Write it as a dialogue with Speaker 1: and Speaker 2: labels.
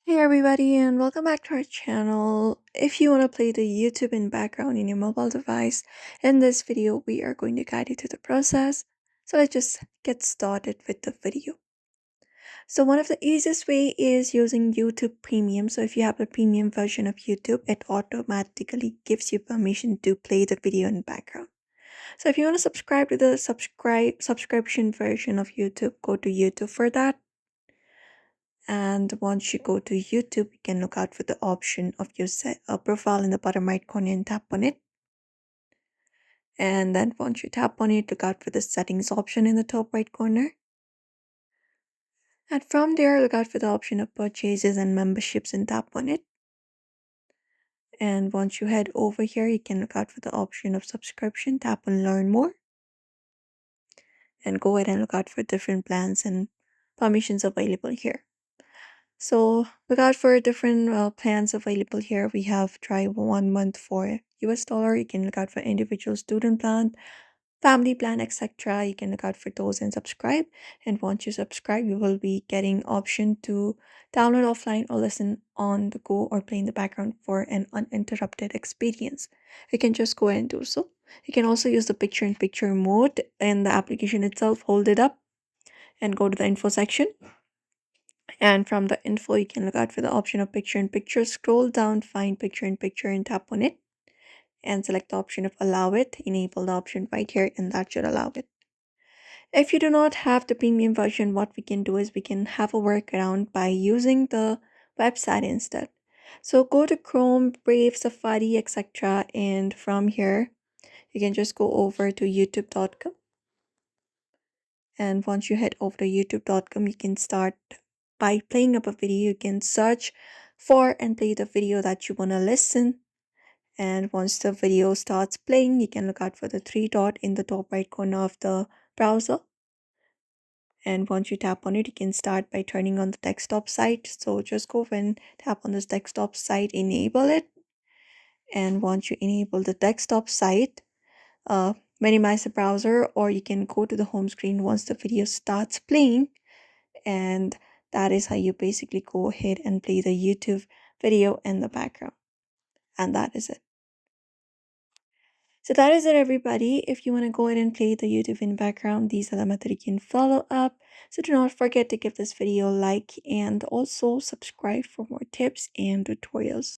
Speaker 1: Hey everybody, and welcome back to our channel. If you want to play the YouTube in background in your mobile device, in this video we are going to guide you through the process. So let's just get started with the video. So one of the easiest way is using YouTube Premium. So if you have a premium version of YouTube, it automatically gives you permission to play the video in background. So if you want to subscribe to the subscription version of YouTube, go to YouTube for that. And once you go to YouTube, you can look out for the option of your profile in the bottom right corner and tap on it. And then once you tap on it, look out for the settings option in the top right corner. And from there, look out for the option of purchases and memberships and tap on it. And once you head over here, you can look out for the option of subscription, tap on learn more. And go ahead and look out for different plans and permissions available here. So look out for different plans available here. We have try 1 month for US dollar. You can look out for individual student plan, family plan, etc. You can look out for those and subscribe. And once you subscribe, you will be getting option to download offline or listen on the go or play in the background for an uninterrupted experience. You can just go ahead and do so. You can also use the picture-in-picture mode in the application itself. Hold it up and go to the info section. And from the info, you can look out for the option of picture in picture. Scroll down, find picture in picture, and tap on it. And select the option of allow it. Enable the option right here, and that should allow it. If you do not have the premium version, what we can do is we can have a workaround by using the website instead. So go to Chrome, Brave, Safari, etc. And from here, you can just go over to youtube.com. And once you head over to youtube.com, you can start by playing up a video. You can search for and play the video that you want to listen. And once the video starts playing, you can look out for the three dot in the top right corner of the browser. And once you tap on it, you can start by turning on the desktop site. So just go and tap on this desktop site, enable it. And once you enable the desktop site, minimize the browser, or you can go to the home screen once the video starts playing. And that is how you basically go ahead and play the YouTube video in the background. And that is it. So that is it, everybody. If you want to go ahead and play the YouTube in background, these are the methods you can follow up. So do not forget to give this video a like and also subscribe for more tips and tutorials.